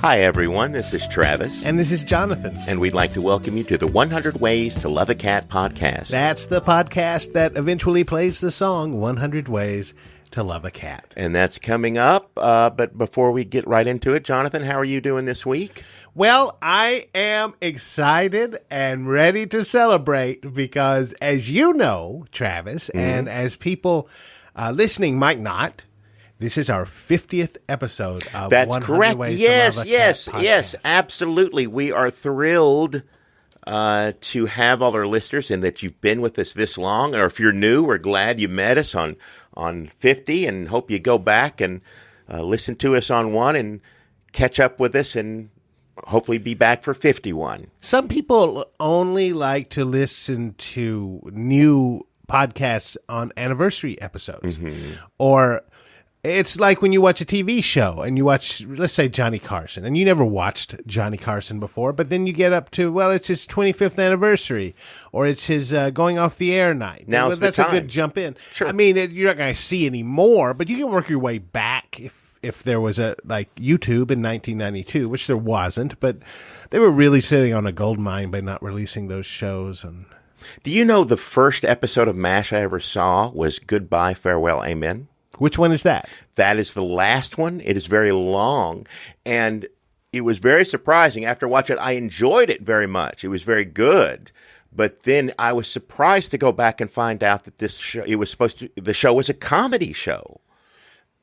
Hi, everyone. This is Travis. And this is Jonathan. And we'd like to welcome you to the 100 Ways to Love a Cat podcast. That's the podcast that eventually plays the song 100 Ways to Love a Cat. And that's coming up. But before we get right into it, Jonathan, how are you doing this week? Well, I am excited and ready to celebrate because, as you know, Travis, and as people listening might not, this is our 50th episode of That's 100 correct. Ways Yes, to Love a yes, Cat yes, podcast. absolutely. We are thrilled to have all our listeners and that you've been with us this long. Or if you're new, we're glad you met us on 50 and hope you go back and listen to us on one and catch up with us and hopefully be back for 51. Some people only like to listen to new podcasts on anniversary episodes. Or it's like when you watch a TV show and you watch, let's say, Johnny Carson, and you never watched Johnny Carson before, but then you get up to, well, it's his 25th anniversary, or it's his going off the air night. Now's the That's time. a good jump in. Sure. I mean, you're not going to see any more, but you can work your way back if there was a, like, YouTube in 1992, which there wasn't, but they were really sitting on a gold mine by not releasing those shows. And Do you know the first episode of MASH I ever saw was Goodbye, Farewell, Amen? which one is that? That is the last one. It is very long, and it was very surprising. After watching it, I enjoyed it very much. It was very good, but then I was surprised to go back and find out that this show, the show was a comedy show.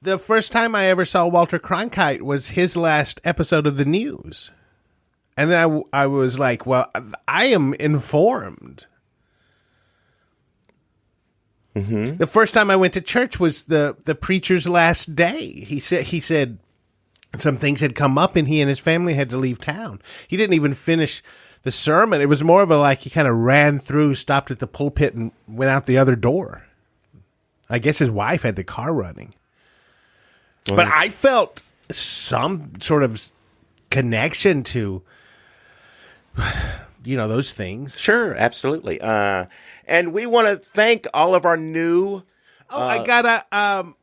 The first time I ever saw Walter Cronkite was his last episode of the news. And then I was like, well, I am informed. The first time I went to church was the preacher's last day. He said some things had come up and he and his family had to leave town. He didn't even finish the sermon. It was more of a like he kind of ran through, stopped at the pulpit and went out the other door. I guess his wife had the car running. But I felt some sort of connection to, those things. Sure, absolutely. And we want to thank all of our new... I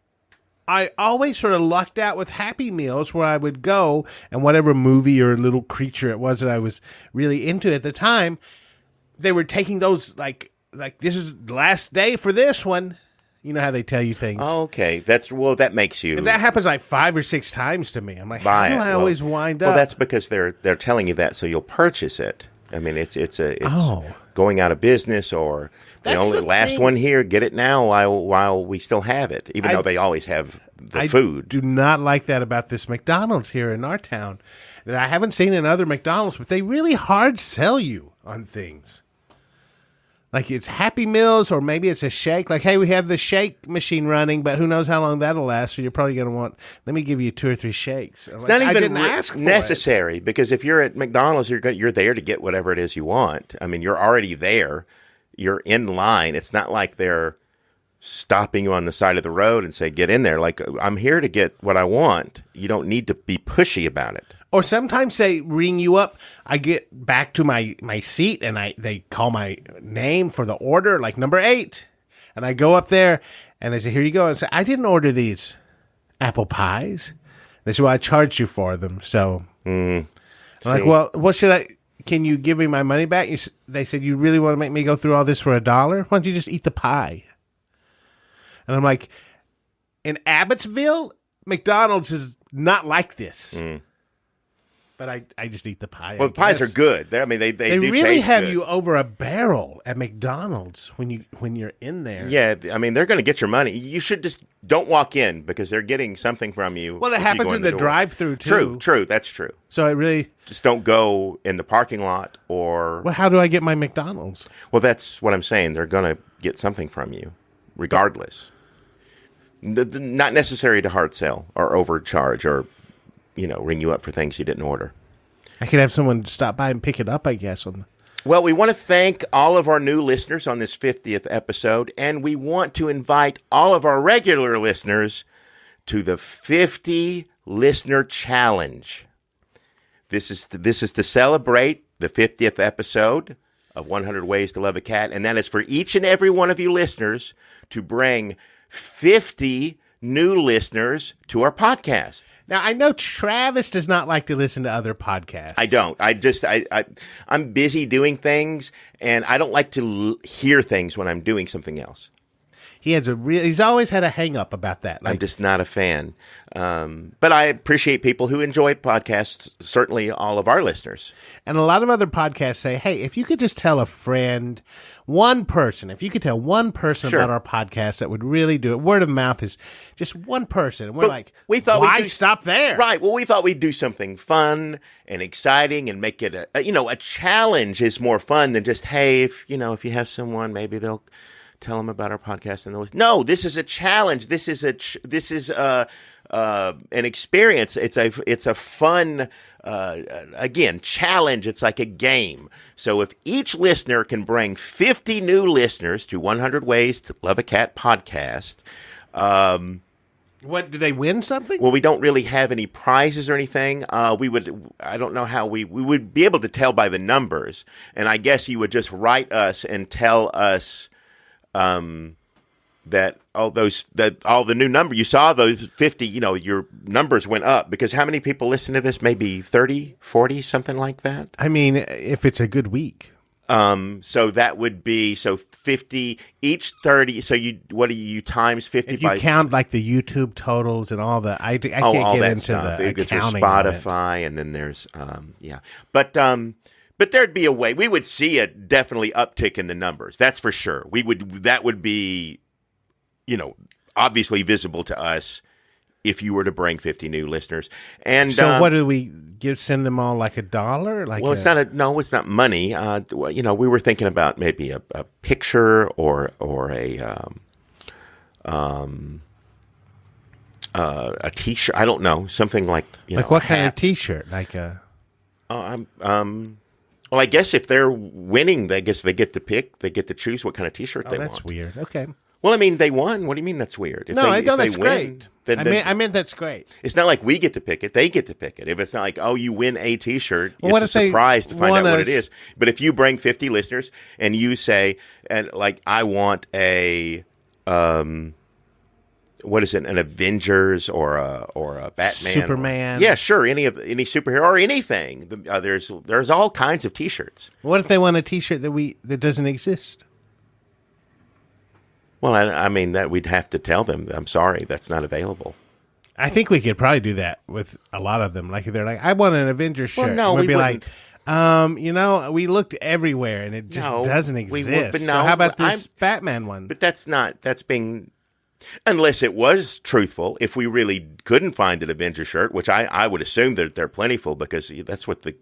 always sort of lucked out with Happy Meals where I would go and whatever movie or little creature it was that I was really into at the time, they were taking those like this is the last day for this one. You know how they tell you things. Oh, okay. That makes you... And that happens like 5 or 6 times to me. I'm like, buy how do it. I always wind up? Well, that's because they're telling you that so you'll purchase it. I mean, it's going out of business or the That's only the last thing. one here. Get it now while we still have it, even though they always have the food. I do not like that about this McDonald's here in our town that I haven't seen in other McDonald's, but they really hard sell you on things. Like it's Happy Meals or maybe it's a shake. Like, hey, we have the shake machine running, but who knows how long that'll last. So you're probably going to want, let me give you 2 or 3 shakes. It's not even I didn't ask for necessary because if you're at McDonald's, you're there to get whatever it is you want. I mean, you're already there. You're in line. It's not like they're stopping you on the side of the road and say, get in there. Like, I'm here to get what I want. You don't need to be pushy about it. Or sometimes they ring you up. I get back to my seat and they call my name for the order, like number 8. And I go up there and they say, here you go. And I say, I didn't order these apple pies. They say, well, I charged you for them. So I'm like, well, can you give me my money back? They said, you really want to make me go through all this for $1? Why don't you just eat the pie? And I'm like, in Abbotsville, McDonald's is not like this. But I just eat the pie. Well, the pies are good. They do really taste have good. you over a barrel at McDonald's when you're in there. Yeah, I mean, they're going to get your money. You should just don't walk in because they're getting something from you. Well, it if you happens go in the door. drive-thru too. True. That's true. So it really. Just don't go in the parking lot or... Well, how do I get my McDonald's? Well, that's what I'm saying. They're going to get something from you regardless. Not necessary to hard sell or overcharge or, ring you up for things you didn't order. I could have someone stop by and pick it up, I guess. Well, we want to thank all of our new listeners on this 50th episode, and we want to invite all of our regular listeners to the 50 Listener Challenge. This is to celebrate the 50th episode of 100 Ways to Love a Cat, and that is for each and every one of you listeners to bring 50 new listeners to our podcast. Now, I know Travis does not like to listen to other podcasts. I don't. I'm busy doing things, and I don't like to hear things when I'm doing something else. He's always had a hang up about that. I'm just not a fan. But I appreciate people who enjoy podcasts, certainly all of our listeners. And a lot of other podcasts say, hey, if you could just tell a friend, one person, if you could tell one person Sure. about our podcast, that would really do it. Word of mouth is just one person. And we're why stop there? Right. Well, we thought we'd do something fun and exciting and make it a challenge is more fun than just, hey, if you have someone, maybe they'll tell them about our podcast and they'll listen. No, this is a challenge. This is an experience. It's a fun, challenge. It's like a game. So if each listener can bring 50 new listeners to 100 Ways to Love a Cat podcast, what do they win something? well, we don't really have any prizes or anything. I don't know how we would be able to tell by the numbers. And I guess you would just write us and tell us that all the new number you saw those 50, your numbers went up because how many people listen to this? Maybe 30, 40, something like that. I mean, if it's a good week. So that would be 50 each 30. So you times 50 if you count like the YouTube totals and all the I can't all get that into stuff. the There's accounting Spotify and then there's But there'd be a way. We would see a definitely uptick in the numbers. That's for sure. That would be, obviously visible to us if you were to bring 50 new listeners. And so what do we send them all like $1? It's not money. We were thinking about maybe a picture or a T-shirt. I don't know, something like what kind of T-shirt? Like a well, I guess if they're winning, I guess they get to pick. They get to choose what kind of T-shirt they want. That's weird. Okay. Well, I mean, they won. What do you mean that's weird? That's great. I meant that's great. It's not like we get to pick it. They get to pick it. If it's not like, oh, you win a T-shirt, it's a surprise to find out what it is. But if you bring 50 listeners and you say, I want a what is it? An Avengers or a Batman, Superman? Yeah, sure. Any superhero or anything. There's all kinds of T-shirts. What if they want a T-shirt that doesn't exist? Well, I mean that we'd have to tell them. I'm sorry, that's not available. I think we could probably do that with a lot of them. Like if they're like, I want an Avengers shirt. Well, no, we'd be wouldn't. like, we looked everywhere and it just doesn't exist. But so how about this Batman one? But that's being. Unless it was truthful, if we really couldn't find an Avengers shirt, which I would assume that they're plentiful because that's what the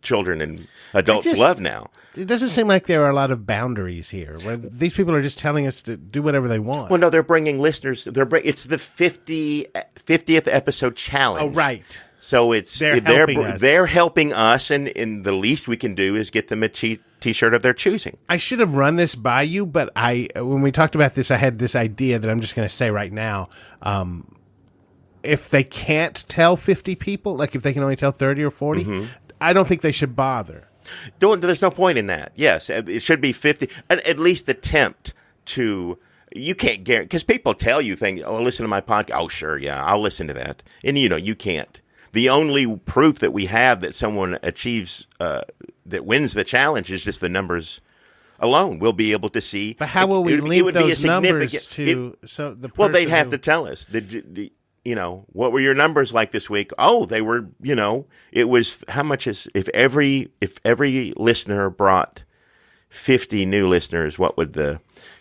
children and adults love now. It doesn't seem like there are a lot of boundaries here. Where these people are just telling us to do whatever they want. Well, no, they're bringing listeners. It's the 50th episode challenge. Oh, right. So they're helping us, and the least we can do is get them a T-shirt of their choosing. I should have run this by you, but when we talked about this, I had this idea that I'm just going to say right now. If they can't tell 50 people, like if they can only tell 30 or 40, I don't think they should bother. There's no point in that. Yes, it should be 50. At least attempt to. You can't guarantee because people tell you things. Oh, listen to my podcast. Oh, sure, yeah, I'll listen to that. And you can't. The only proof that we have that someone achieves that wins the challenge is just the numbers alone. We'll be able to see. But how will we link those numbers to? Well, they'd have to tell us. What were your numbers like this week? Oh, they were. It was how much is if every listener brought 50 new listeners, what would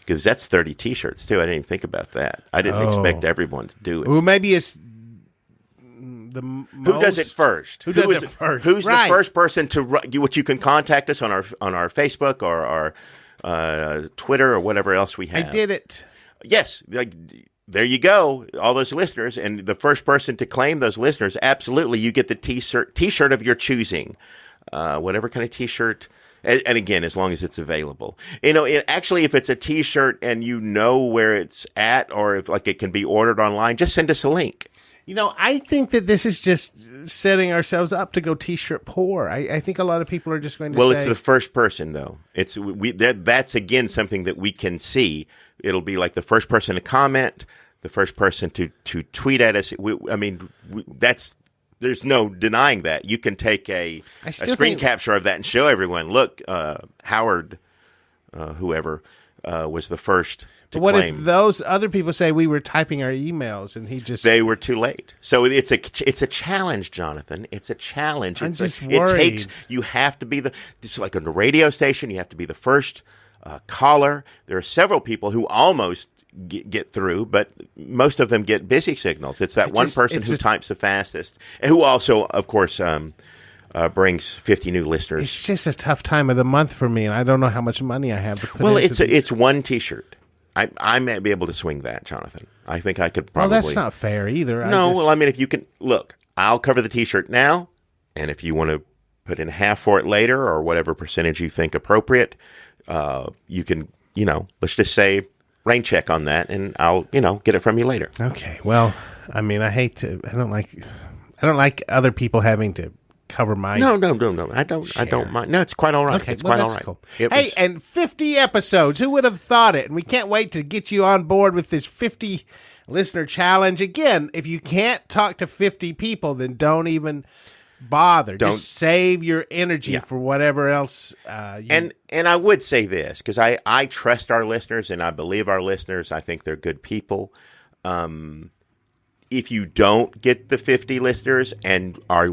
because that's 30 T-shirts too. I didn't even think about that. I didn't expect everyone to do it. Well, maybe it's. Who does it first? Who does it first? Who's the first person to what you can contact us on our Facebook or our Twitter or whatever else we have. I did it. Yes, there you go. All those listeners, and the first person to claim those listeners, absolutely, you get the T-shirt of your choosing, whatever kind of T-shirt. And again, as long as it's available, actually, if it's a T-shirt and where it's at, or if it can be ordered online, just send us a link. I think that this is just setting ourselves up to go T-shirt poor. I think a lot of people are just going to say... Well, it's the first person, though. That's, again, something that we can see. It'll be like the first person to comment, the first person to tweet at us. There's no denying that. You can take a screen capture of that and show everyone. Look, Howard, whoever was the first to what claim. if those other people say we were typing our emails and they were too late? So it's a challenge, Jonathan. It's a challenge. I'm just worried. You have to be just like on the radio station. You have to be the first caller. There are several people who almost get through, but most of them get busy signals. It's that one person who types the fastest, and who also, of course, brings 50 new listeners. It's just a tough time of the month for me, and I don't know how much money I have to put into it's one T-shirt. I may be able to swing that, Jonathan. I think I could probably. Well, that's not fair either. If you can look, I'll cover the T-shirt now, and if you want to put in half for it later, or whatever percentage you think appropriate, you can. Let's just say rain check on that, and I'll get it from you later. Okay. Well, I don't like other people having to cover my. No. I don't mind. No, it's quite all right. Okay, it's quite all right. Cool. And 50 episodes. Who would have thought it? And we can't wait to get you on board with this 50 listener challenge. Again, if you can't talk to 50 people, then don't even bother. Just save your energy for whatever else. And I would say this, because I trust our listeners and I believe our listeners. I think they're good people. If you don't get the 50 listeners,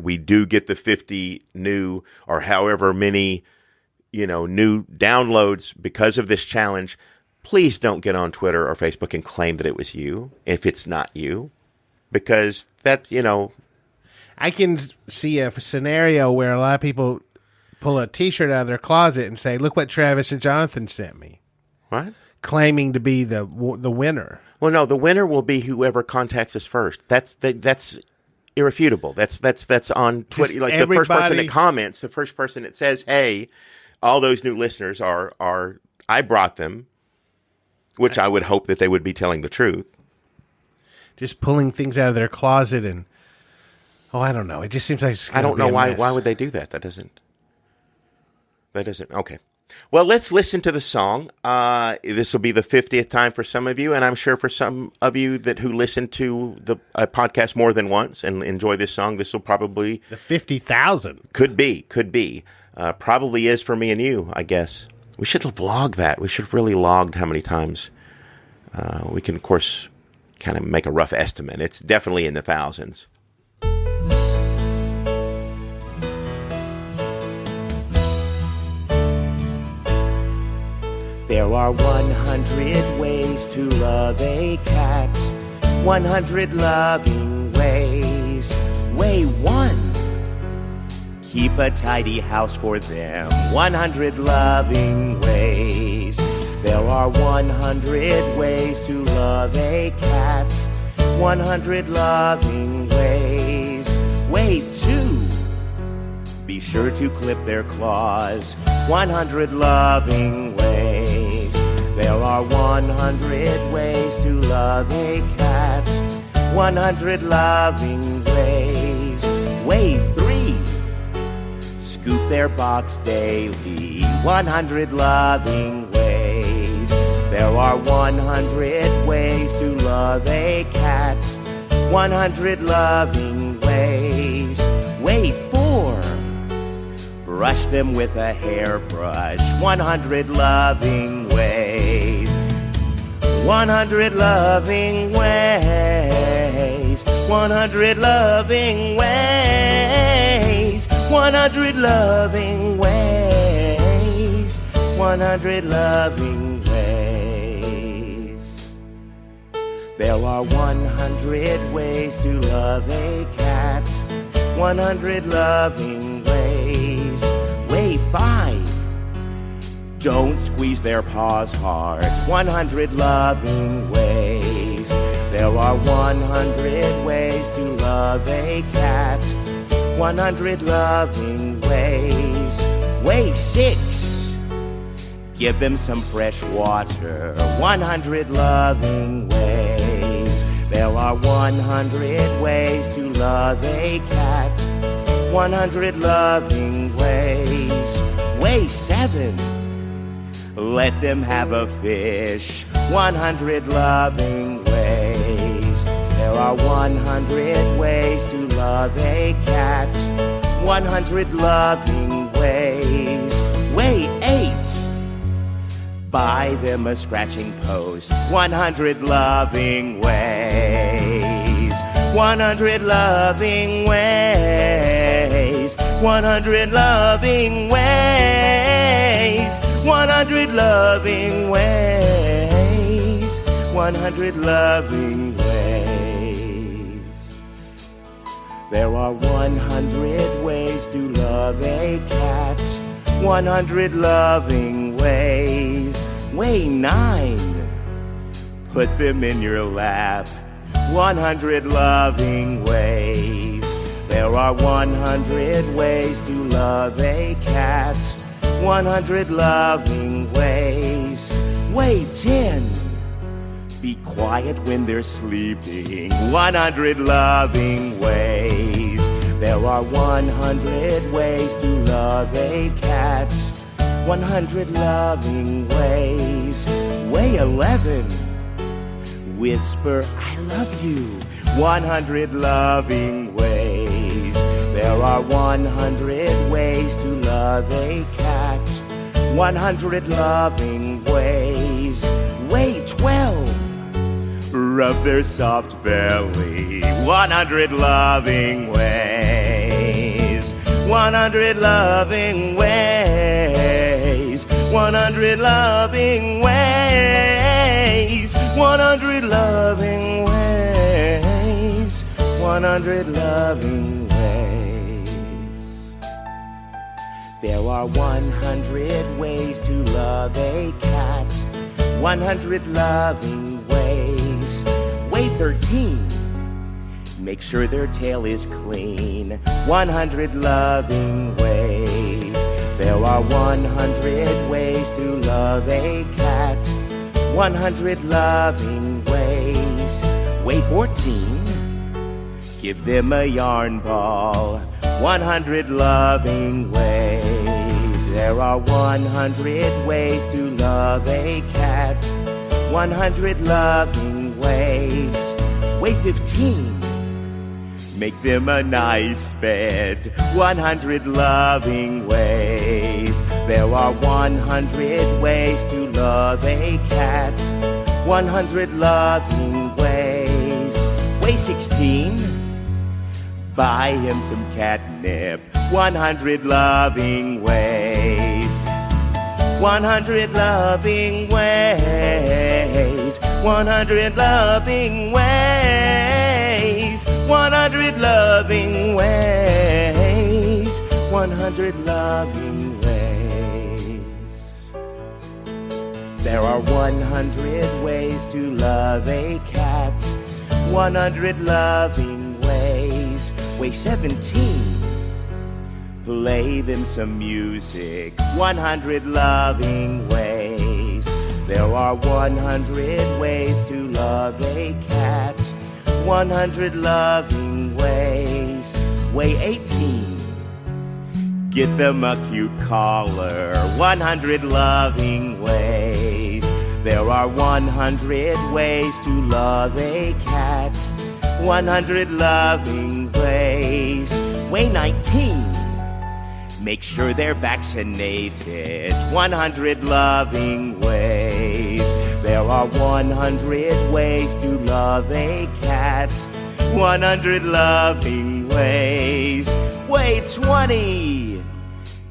we do get the 50 new or however many, new downloads because of this challenge, please don't get on Twitter or Facebook and claim that it was you if it's not you, because that's, I can see a scenario where a lot of people pull a T-shirt out of their closet and say, "Look what Travis and Jonathan sent me." What? Claiming to be the winner. Well, no, the winner will be whoever contacts us first. That's irrefutable. That's on Twitter. Like the first person that comments, the first person that says, "Hey, all those new listeners are I brought them," which I would hope that they would be telling the truth. Just pulling things out of their closet and I don't know. It just seems like I don't know why. Why would they do that? That doesn't. Okay. Well, let's listen to the song. This will be the 50th time for some of you, and I'm sure for some of you who listen to the podcast more than once and enjoy this song, this will probably the 50,000. Could be. Probably is for me and you, I guess. We should have logged that. We should have really logged how many times. We can, of course, kind of make a rough estimate. It's definitely in the thousands. There are 100 ways to love a cat. 100 loving ways. Way 1. Keep a tidy house for them. 100 loving ways. There are 100 ways to love a cat. 100 loving ways. Way 2. Be sure to clip their claws. 100 loving ways. There are 100 ways to love a cat. 100 loving ways. Way 3. Scoop their box daily. 100 loving ways. There are 100 ways to love a cat. 100 loving ways. Way 4. Brush them with a hairbrush. 100 loving ways. 100 loving ways. 100 loving ways. 100 loving ways. 100 loving ways. There are 100 ways to love a cat. 100 loving ways. Way 5. Don't squeeze their paws hard. 100 loving ways. There are 100 ways to love a cat. 100 loving ways. Way 6. Give them some fresh water. 100 loving ways. There are 100 ways to love a cat. 100 loving ways. Way 7. Let them have a fish. 100 loving ways. There are 100 ways to love a cat. 100 loving ways. Way 8. Buy them a scratching post. 100 loving ways. 100 loving ways. 100 loving ways. 100 loving ways. 100 loving ways. There are 100 ways to love a cat. 100 loving ways. Way 9. Put them in your lap. 100 loving ways. There are 100 ways to love a cat. 100 loving ways. Way 10. Be quiet when they're sleeping. 100 loving ways. There are 100 ways to love a cat. 100 loving ways. Way 11. Whisper, I love you. 100 loving ways. There are 100 ways to love a cat. 100 loving ways. Way 12. Rub their soft belly. 100 loving ways. 100 loving ways. 100 loving ways. 100 loving ways. 100 loving ways. There are 100 ways to love a cat. 100 loving ways. Way 13. Make sure their tail is clean. 100 loving ways. There are 100 ways to love a cat. 100 loving ways. Way 14. Give them a yarn ball. 100 loving ways. There are 100 ways to love a cat. 100 loving ways. Way 15. Make them a nice bed. 100 loving ways. There are 100 ways to love a cat. 100 loving ways. Way 16. Buy him some catnip. 100 loving ways. 100 loving ways. 100 loving ways. 100 loving ways. 100 loving ways. There are 100 ways to love a cat. 100 loving ways. Way 17. Play them some music. 100 loving ways. There are 100 ways to love a cat. 100 loving ways. Way 18. Get them a cute collar. 100 loving ways. There are 100 ways to love a cat. 100 loving ways. Way 19. Make sure they're vaccinated. 100 loving ways. There are 100 ways to love a cat. 100 loving ways. Way 20.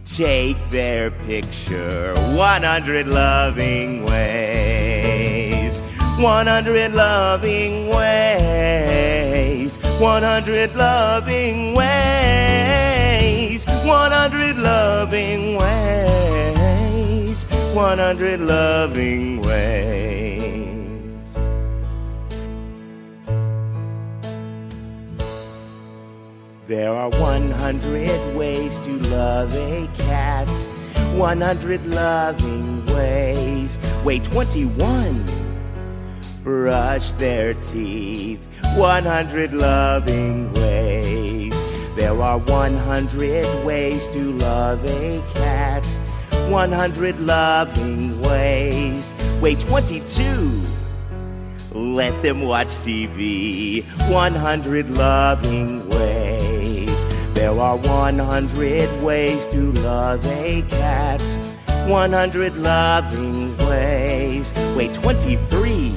Take their picture. 100 loving ways. 100 loving ways. 100 loving ways. 100 loving ways. 100 loving ways. There are 100 ways to love a cat. 100 loving ways. Way 21. Brush their teeth. 100 loving ways. There are 100 ways to love a cat. 100 loving ways. Way 22. let them watch TV. 100 loving ways. There are 100 ways to love a cat. 100 loving ways. Wait, 23.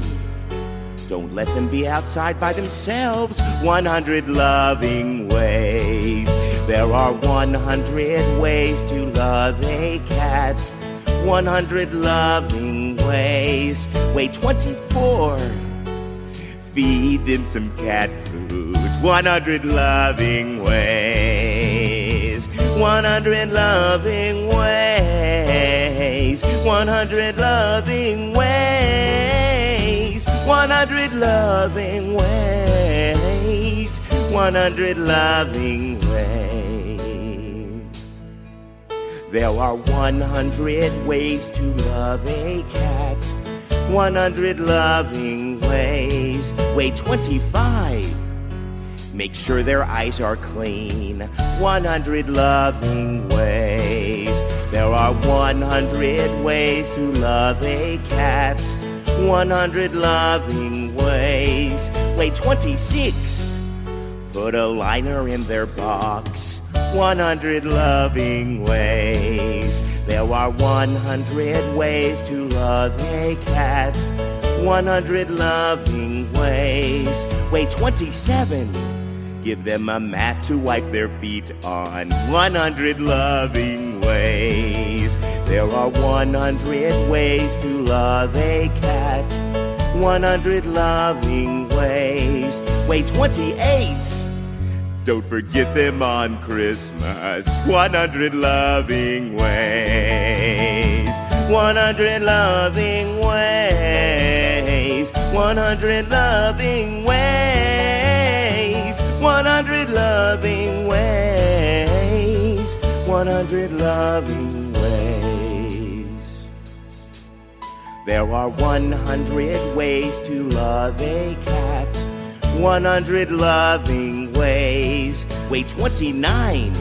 Don't let them be outside by themselves. 100 loving ways. There are 100 ways to love a cat. 100 loving ways. Wait, 24. Feed them some cat food. 100 loving ways. 100 loving ways. 100 loving ways. 100 loving ways. 100 loving ways. There are 100 ways to love a cat. 100 loving ways. Wait, 25. Make sure their eyes are clean. 100 loving ways. There are 100 ways to love a cat. 100 loving ways. Wait, 26. Put a liner in their box. 100 loving ways. There are 100 ways to love a cat. 100 loving ways. Wait, 27. Give them a mat to wipe their feet on. 100 loving ways. There are 100 ways to love a cat. 100 loving ways. Wait, 28. Don't forget them on Christmas. 100 loving ways. 100 loving ways. 100 loving ways. 100 loving ways. 100 loving ways. There are 100 ways to love a cat. 100 loving ways. Wait, 29.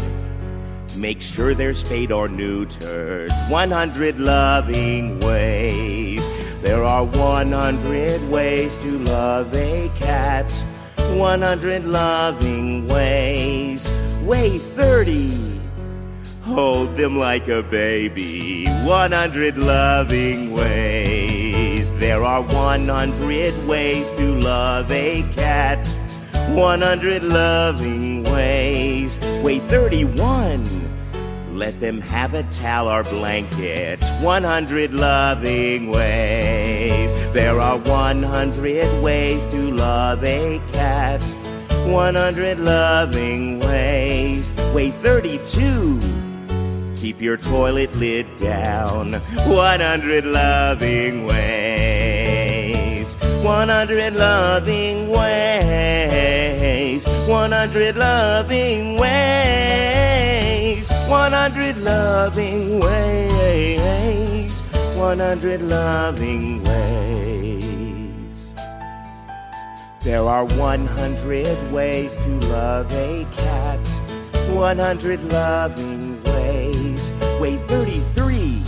Make sure they're spayed or neutered. 100 loving ways. There are 100 ways to love a cat. 100 loving ways. Wait, 30. Hold them like a baby. 100 loving ways. There are 100 ways to love a cat. 100 loving ways. Wait, 31. Let them have a towel or blanket. 100 loving ways. There are 100 ways to love a cat. 100 loving ways. Wait, 32. Keep your toilet lid down. 100 loving ways. 100 loving ways. 100 loving ways. 100 loving ways. 100 loving ways. There are 100 ways to love a cat. 100 loving ways. Wait, 33.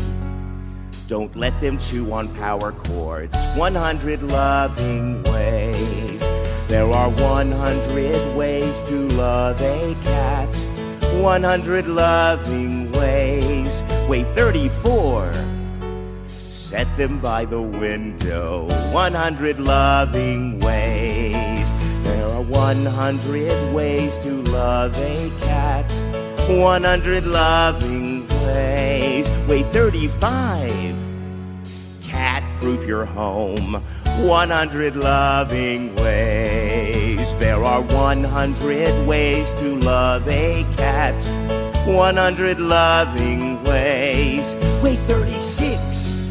Don't let them chew on power cords. 100 loving ways. There are 100 ways to love a cat. 100 loving ways. Wait, 34. Set them by the window. 100 loving ways. There are 100 ways to love a cat. 100 loving ways. Wait, 35. Cat-proof your home. 100 loving ways. There are 100 ways to love a cat. 100 loving ways. Wait, 36.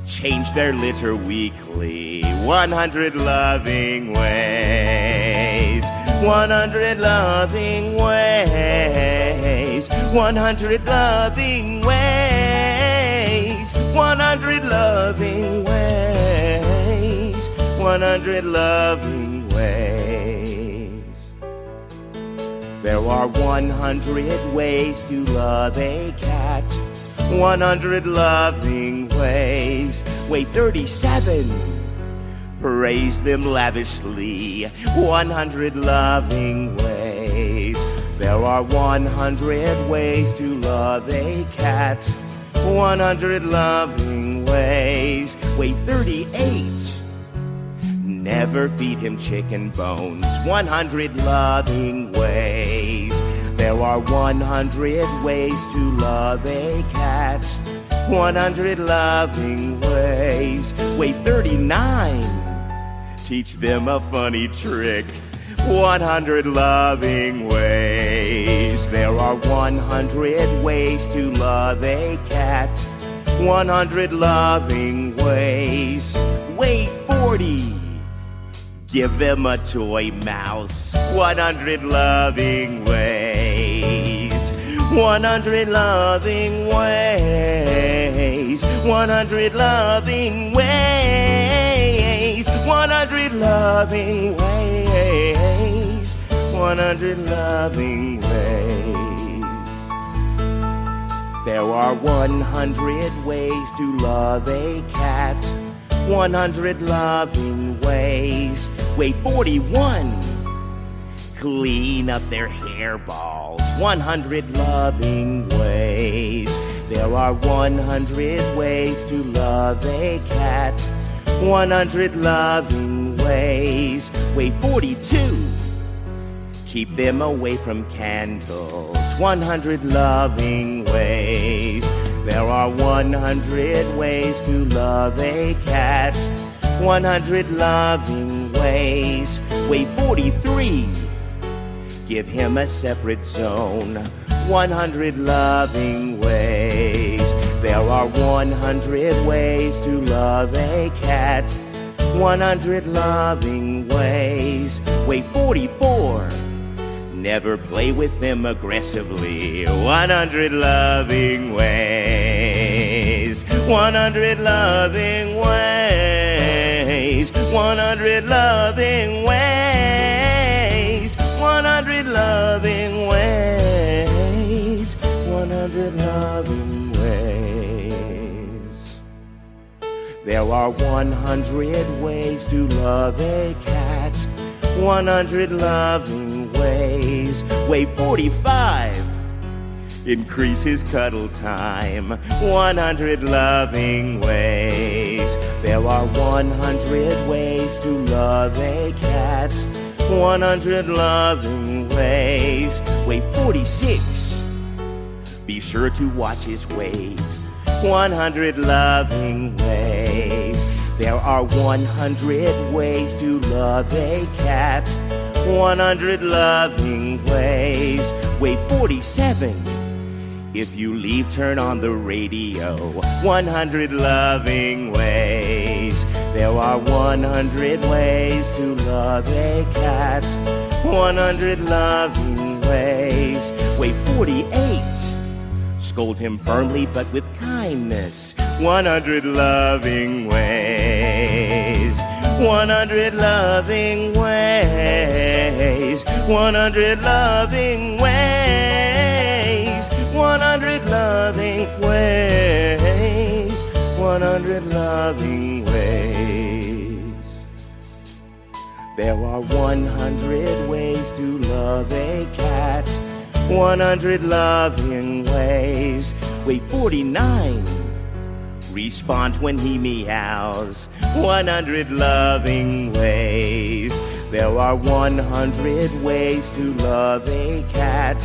Change their litter weekly. 100 loving ways. 100 loving ways. 100 loving ways. 100 loving ways. 100 loving ways. There are 100 ways to love a cat. 100 loving ways. Wait, 37. Praise them lavishly, 100 loving ways. There are 100 ways to love a cat, 100 loving ways. Wait, 38. Never feed him chicken bones, 100 loving ways. There are 100 ways to love a cat, 100 loving ways. Wait, 39. Teach them a funny trick, 100 loving ways. There are 100 ways to love a cat, 100 loving ways. Wait, 40. Give them a toy mouse, 100 loving ways. 100 loving ways, 100 loving ways, 100 loving ways, 100 loving ways. There are 100 ways to love a cat, 100 loving ways. Wait, 41. Clean up their hairballs, 100 loving ways. There are 100 ways to love a cat, 100 loving ways. Wait, 42. Keep them away from candles, 100 loving ways. There are 100 ways to love a cat, 100 loving ways. Wait, 43. Give him a separate zone, 100 loving ways. There are 100 ways to love a cat, 100 loving ways. Wait, 44. Never play with them aggressively, 100 loving ways. 100 loving ways, 100 loving ways, 100 loving ways, 100 loving ways. There are 100 ways to love a cat, 100 loving ways. Wait, 45. Increase his cuddle time, 100 loving ways. There are 100 ways to love a cat, 100 loving ways. Wait, 46. Be sure to watch his weight, 100 loving ways. There are 100 ways to love a cat, 100 loving ways. Wait, 47. If you leave, turn on the radio, 100 loving ways. There are 100 ways to love a cat, 100 loving ways. Wait, 48. Scold him firmly but with kindness, 100 loving ways. 100 loving ways, 100 loving ways, 100 loving ways, 100 loving ways. There are 100 ways to love a cat, 100 loving ways. Wait, 49. Respond when he meows, 100 loving ways. There are 100 ways to love a cat,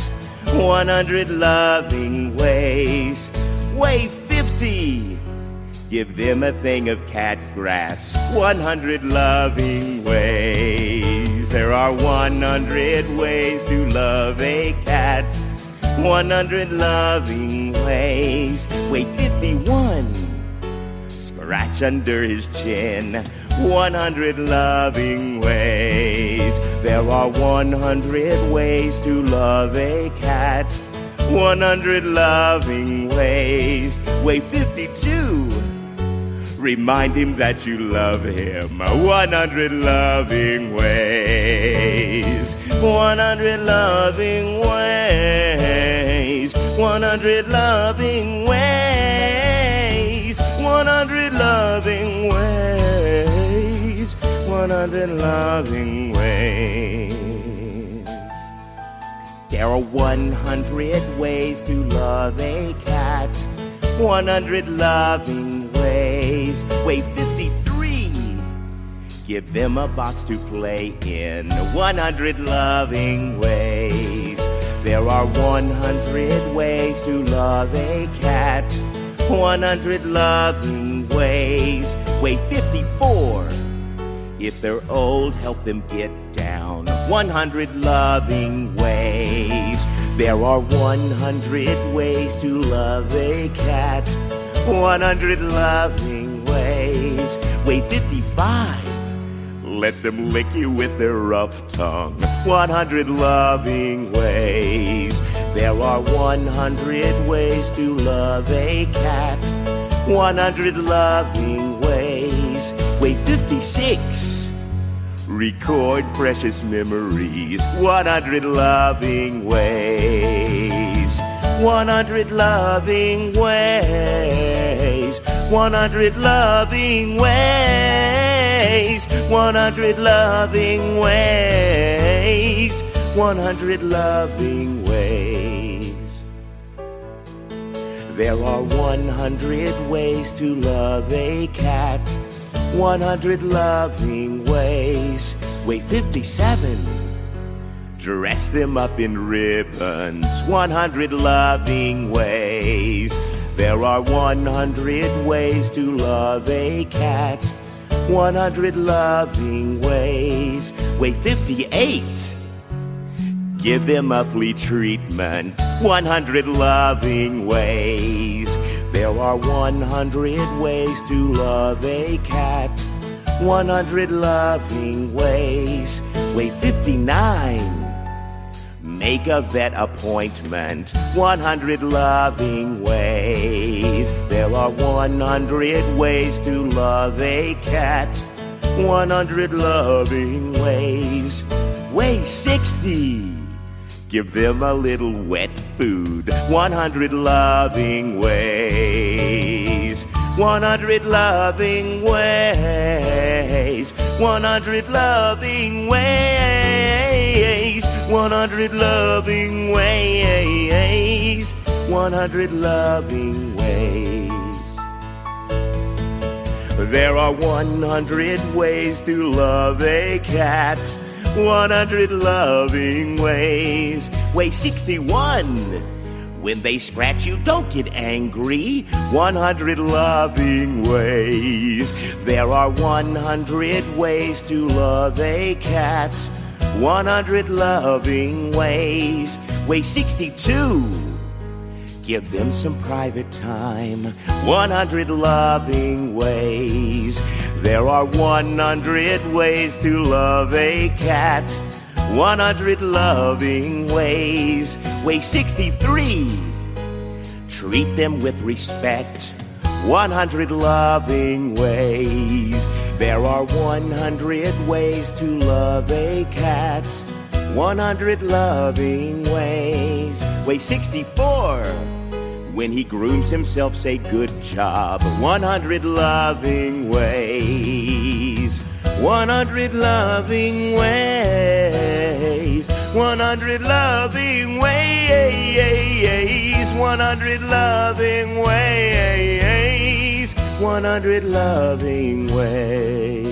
100 loving ways. Wait, 50. Give them a thing of cat grass, 100 loving ways. There are 100 ways to love a cat, 100 loving ways. Wait, 51. Scratch under his chin, 100 loving ways. There are 100 ways to love a cat, 100 loving ways. Wait, 52. Remind him that you love him, 100 loving ways. 100 loving ways, 100 loving ways, 100 loving ways, 100 loving ways. There are 100 ways to love a cat. 100 loving ways. Way 53. Give them a box to play in. 100 loving ways. There are 100 ways to love a cat. 100 loving ways. Way 54. If they're old, help them get down. 100 loving ways. There are 100 ways to love a cat. 100 loving ways. Way 55. Let them lick you with their rough tongue. 100 loving ways. There are 100 ways to love a cat. 100 loving ways. Way 56. Record precious memories. 100 loving ways. 100 loving ways. 100 loving ways. 100 loving ways. 100 loving ways. There are 100 ways to love a cat. 100 loving ways. Way 57. Dress them up in ribbons. 100 loving ways. There are 100 ways to love a cat. 100 loving ways. Way 58. Give them a flea treatment. 100 loving ways. There are 100 ways to love a cat. 100 loving ways. Way 59. Make a vet appointment. 100 loving ways. There are 100 ways to love a cat. 100 loving ways. Way 60. Give them a little wet food. 100 loving ways. 100 loving ways. 100 loving ways. 100 loving ways. 100 loving ways. There are 100 ways to love a cat. 100 loving ways. Way 61. When they scratch you, don't get angry. 100 loving ways. There are 100 ways to love a cat. 100 loving ways. Way 62. Give them some private time. 100 loving ways. There are 100 ways to love a cat. 100 loving ways. Way 63. Treat them with respect. 100 loving ways. There are 100 ways to love a cat. 100 loving ways. Way 64. When he grooms himself, say good job. 100 loving ways. 100 loving ways. 100 loving ways. 100 loving ways. 100 loving ways.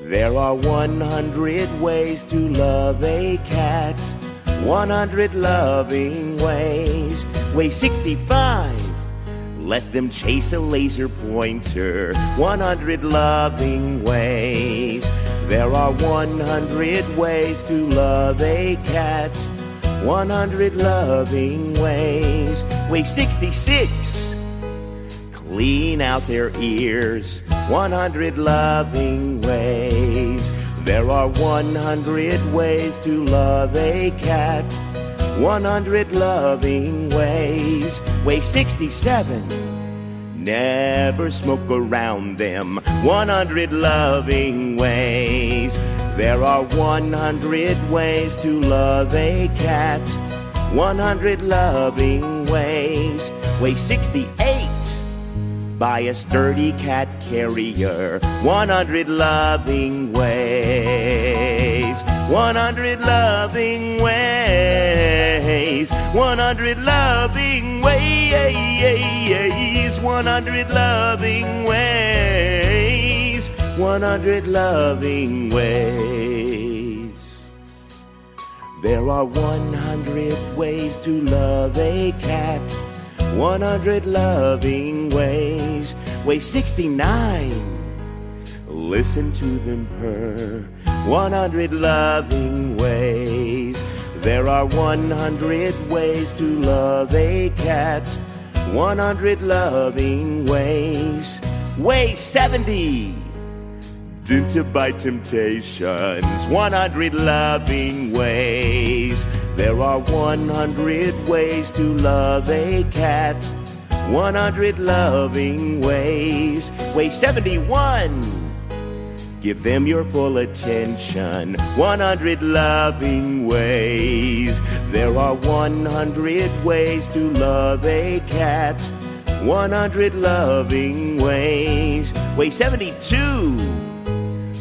There are 100 ways to love a cat. 100 loving ways. Way 65. Let them chase a laser pointer. 100 loving ways. There are 100 ways to love a cat. 100 loving ways. Way 66. Clean out their ears. 100 loving ways. There are 100 ways to love a cat. 100 loving ways. Way 67. Never smoke around them. 100 loving ways. There are 100 ways to love a cat. 100 loving ways. Way 68. by a sturdy cat carrier. 100 loving ways. 100 loving ways. 100 loving ways. 100 loving ways. 100 loving ways. There are 100 ways to love a cat. 100 loving ways. Way 69. Listen to them purr. 100 loving ways. There are 100 ways to love a cat. 100 loving ways. Way 70. Tempted by temptations. 100 loving ways. There are 100 ways to love a cat. 100 loving ways. Way 71. Give them your full attention. 100 loving ways. There are 100 ways to love a cat. 100 loving ways. Way 72.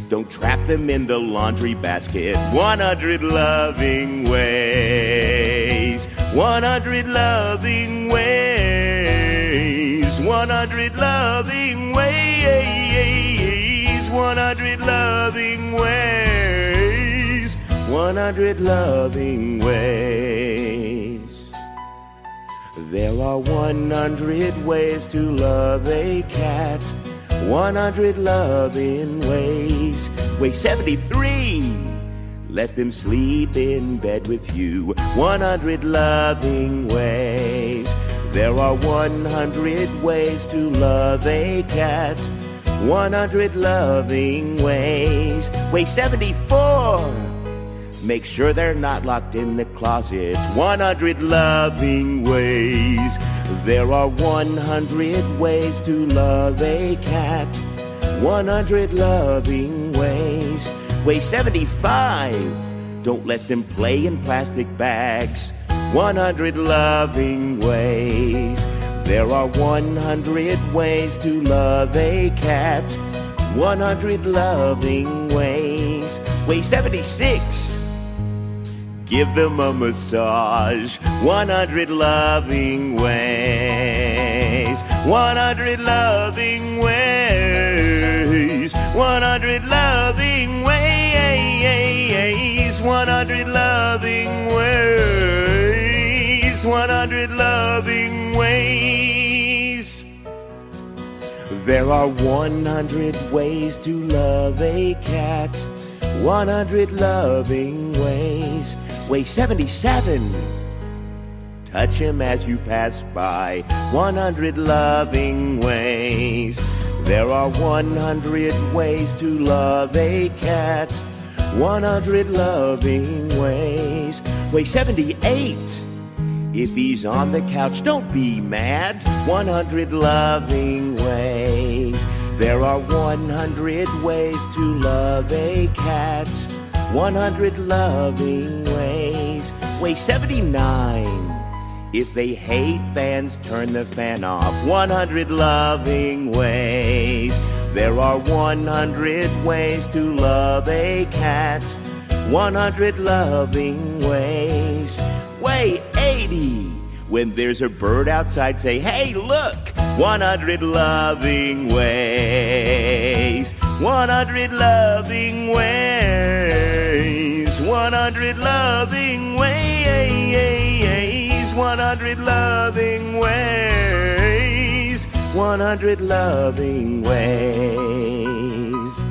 Don't trap them in the laundry basket. 100 loving ways. 100 loving ways. 100 loving ways. 100 loving ways. 100 loving ways. There are 100 ways to love a cat. 100 loving ways. Way 73. Let them sleep in bed with you. 100 loving ways. There are 100 ways to love a cat. 100 loving ways. Way 74. Make sure they're not locked in the closet. 100 loving ways. There are 100 ways to love a cat. 100 loving ways. Way 75. Don't let them play in plastic bags. 100 loving ways. There are 100 ways to love a cat. 100 loving ways. Way 76. Give them a massage. 100 loving ways. 100 loving ways. 100 loving ways. 100 loving ways. 100 loving ways. There are 100 ways to love a cat. 100 loving ways. Way 77. Touch him as you pass by. 100 loving ways. There are 100 ways to love a cat. 100 loving ways. Way 78. If he's on the couch, don't be mad. 100 loving ways. There are 100 ways to love a cat. 100 loving ways. Way 79. If they hate fans, turn the fan off. 100 loving ways. There are 100 ways to love a cat. 100 loving ways. Way 80. When there's a bird outside, say, hey, look. 100 loving ways. 100 loving ways. 100 loving ways. 100 loving ways. 100 loving ways.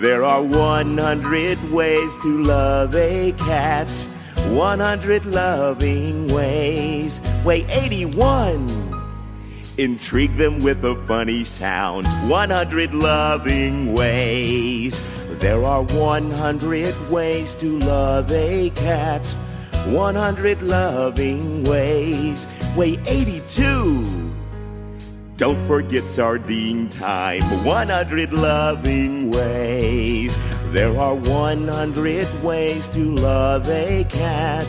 There are 100 ways to love a cat. 100 loving ways. Way 81. Intrigue them with a funny sound. 100 loving ways. There are 100 ways to love a cat. 100 loving ways. Way 82. Don't forget sardine time. 100 loving ways. There are 100 ways to love a cat.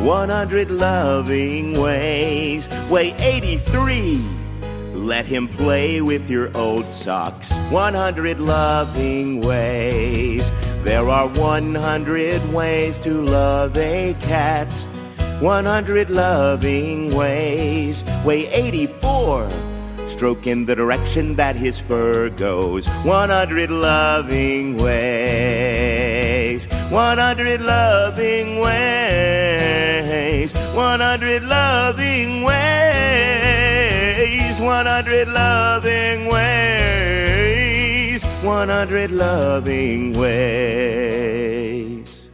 100 loving ways. Way 83. Let him play with your old socks. 100 loving ways. There are 100 ways to love a cat. 100 loving ways. Way 84. Stroke in the direction that his fur goes. 100 loving ways. 100 loving ways. 100 loving ways. 100 loving ways. 100 loving ways.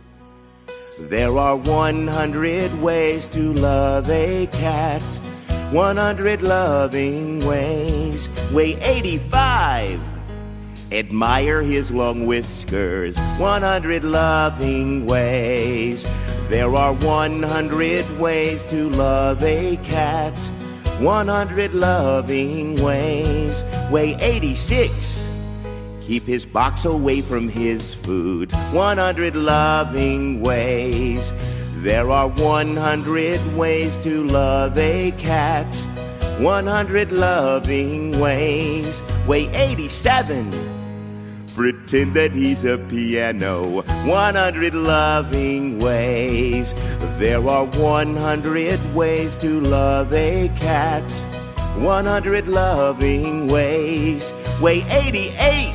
There are 100 ways to love a cat. 100 loving ways. Way 85. Admire his long whiskers. 100 loving ways. There are 100 ways to love a cat. 100 loving ways. Way 86. Keep his box away from his food. 100 loving ways. There are 100 ways to love a cat. 100 loving ways. Way 87. Pretend that he's a piano. 100 loving ways. There are 100 ways to love a cat. 100 loving ways. Way 88.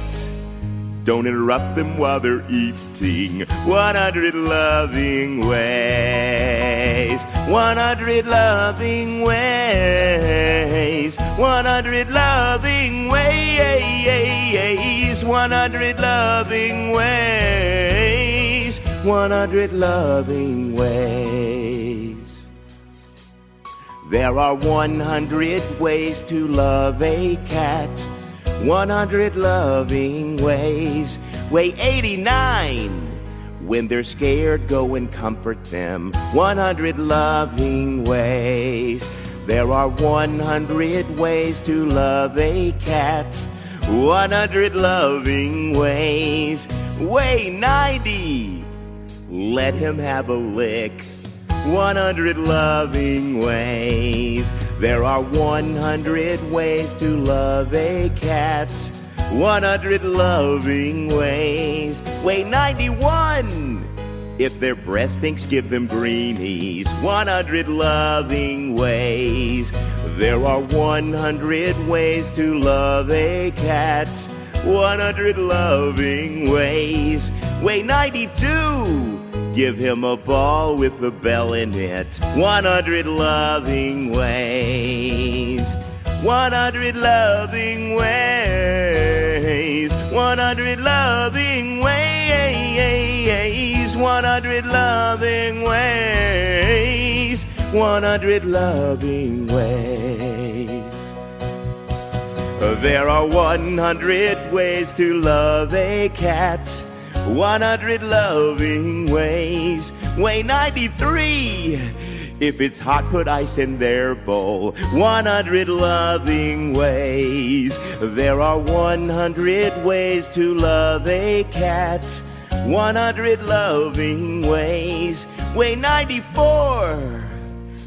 Don't interrupt them while they're eating. 100 loving ways. 100 loving ways. 100 loving ways. 100 loving ways. 100 loving ways. There are 100 ways to love a cat. 100 loving ways. Way 89. When they're scared, go and comfort them. 100 loving ways. There are 100 ways to love a cat. 100 loving ways. Way 90. Let him have a lick. 100 loving ways. There are 100 ways to love a cat. 100 loving ways. Way 91. If their breath stinks, give them greenies. 100 loving ways. There are 100 ways to love a cat. 100 loving ways. Way 92. Give him a ball with a bell in it. 100 loving ways. 100 loving ways. 100 loving ways. 100 loving ways. 100 loving ways. There are 100 ways to love a cat. 100 loving ways. Way 93. If it's hot, put ice in their bowl. 100 loving ways. There are 100 ways to love a cat. 100 loving ways. Way 94.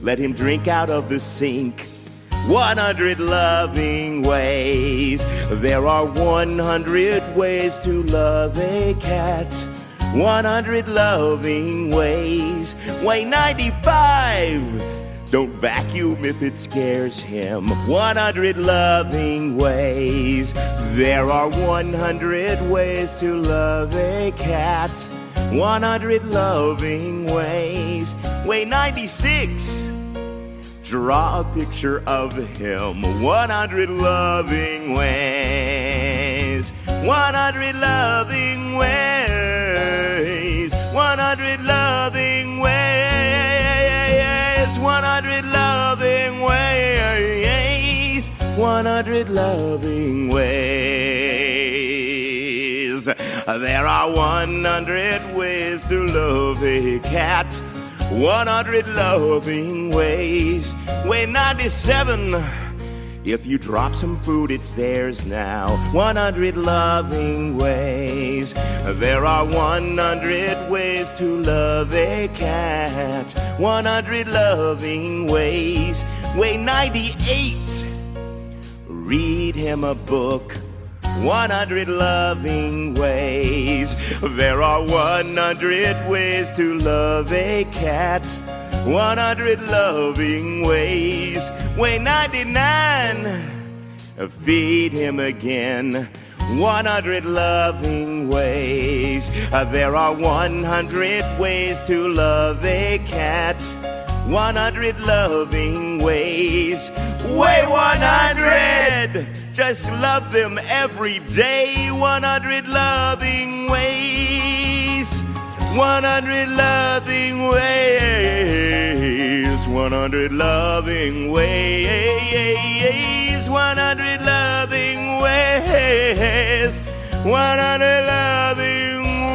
Let him drink out of the sink. 100 loving ways. There are 100 ways to love a cat. 100 loving ways. Way 95. Don't vacuum if it scares him. 100 loving ways. There are 100 ways to love a cat. 100 loving ways. Way 96. Draw a picture of him. 100 loving ways. 100 loving ways. 100 loving ways. 100 loving ways. 100 loving ways. There are 100 ways to love a cat. 100 loving ways. Way 97. If you drop some food, it's theirs now. 100 loving ways. There are 100 ways to love a cat. 100 loving ways. Way 98. read him a book. 100 loving ways. There are 100 ways to love a cat. 100 loving ways. Weigh 99. Feed him again. 100 loving ways. There are 100 ways to love a cat. 100 loving ways. Weigh 100. Just love them every day. 100 loving ways. 100 loving ways. 100 loving ways. 100 loving ways. 100 loving ways.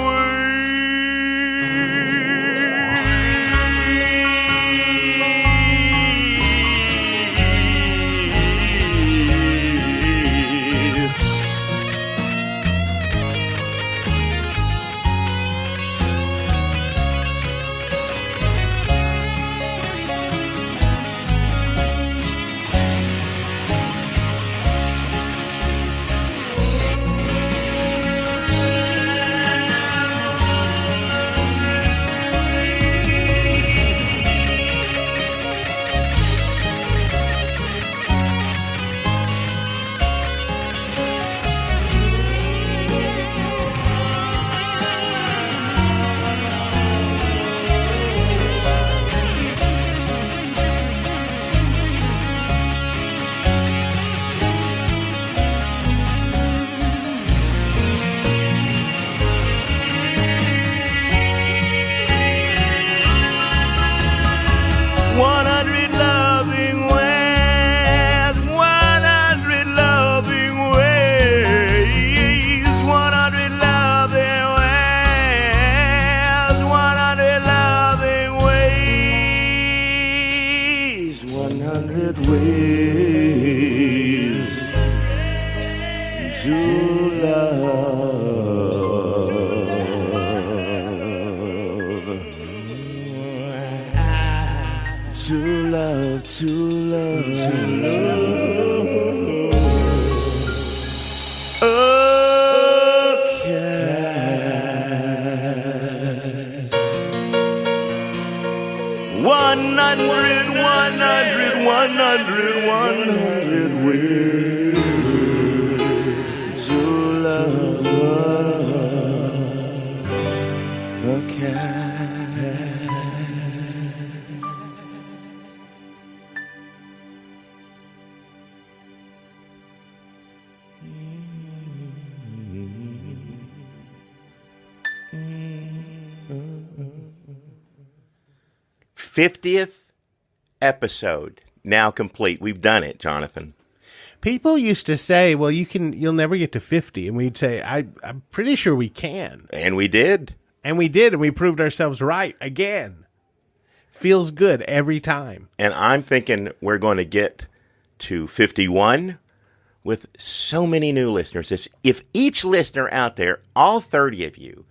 '50th episode now complete. We've done it, Jonathan. People used to say, "Well, you'll never get to 50," and we'd say, "I'm pretty sure we can." And we did. And we did, and we proved ourselves right again. Feels good every time. And I'm thinking we're going to get to 51 with so many new listeners. If each listener out there, all 30 of you,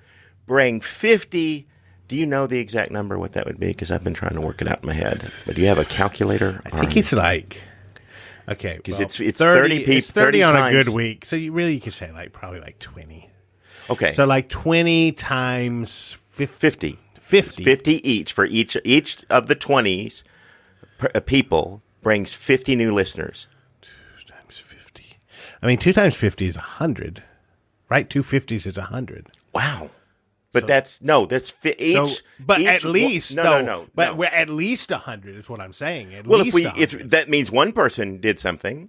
bring 50. Do you know the exact number, what that would be? Because I've been trying to work it out in my head. But do you have a calculator? I think it's like, okay. Because it's 30 people. It's 30 on times. a good week. So you could say probably 20. Okay. So 20 times 50. 50 each for each of the 20s people brings 50 new listeners. 2 times 50. I mean, 2 times 50 is 100, right? 2 50s is 100. Wow. But that's each. So, but each, at least no. But we're at least 100 is what I'm saying. If that means one person did something,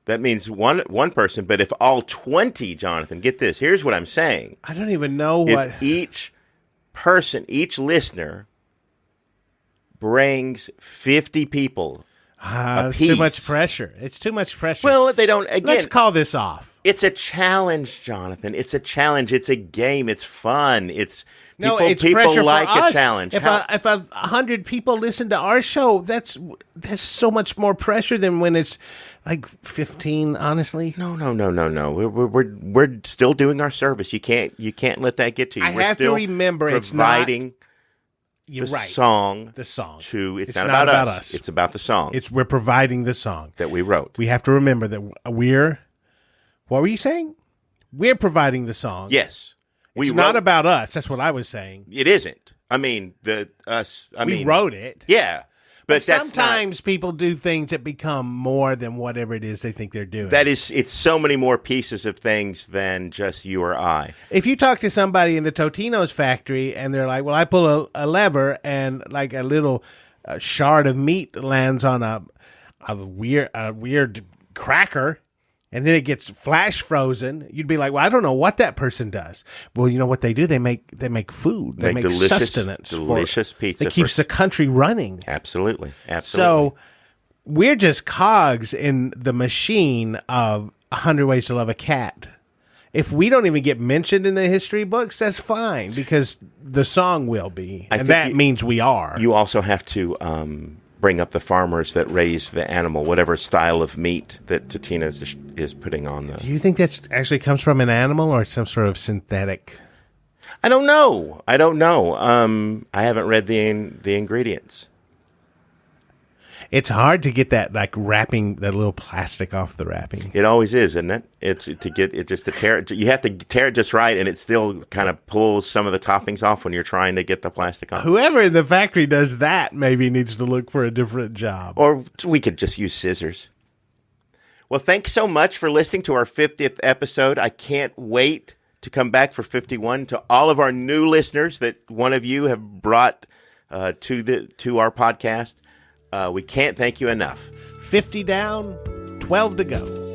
that means one person. But if all 20, Jonathan, get this. Here's what I'm saying. I don't even know what each listener brings 50 people. It's too much pressure. It's too much pressure. Well, they don't. Again, let's call this off. It's a challenge, Jonathan. It's a challenge. It's a game. It's fun. It's people like a challenge. If 100 people listen to our show, that's so much more pressure than when it's like 15. Honestly, no. We're still doing our service. You can't let that get to you. I have to remember it's not. You're right. song. The song. It's not about us. It's about the song. We're providing the song that we wrote. We have to remember that what were you saying? We're providing the song. Yes. It's not about us. That's what I was saying. It isn't. I mean, we wrote it. Yeah. But sometimes people do things that become more than whatever it is they think they're doing. It's so many more pieces of things than just you or I. If you talk to somebody in the Totino's factory and they're like, well, I pull a lever and like a little shard of meat lands on a weird cracker and then it gets flash frozen, you'd be like, well, I don't know what that person does. Well, you know what they do? They make food. They make sustenance. Delicious pizza. That keeps the country running. Absolutely. So we're just cogs in the machine of 100 Ways to Love a Cat. If we don't even get mentioned in the history books, that's fine because the song will be. And that means we are. You also have to bring up the farmers that raise the animal, whatever style of meat that Tatina is putting on them. Do you think that actually comes from an animal or some sort of synthetic? I don't know. I haven't read the ingredients. It's hard to get that wrapping, that little plastic off the wrapping. It always is, isn't it? It's to tear it. You have to tear it just right, and it still kind of pulls some of the toppings off when you're trying to get the plastic off. Whoever in the factory does that maybe needs to look for a different job. Or we could just use scissors. Well, thanks so much for listening to our 50th episode. I can't wait to come back for 51. To all of our new listeners that one of you have brought to our podcast. We can't thank you enough. 50 down, 12 to go.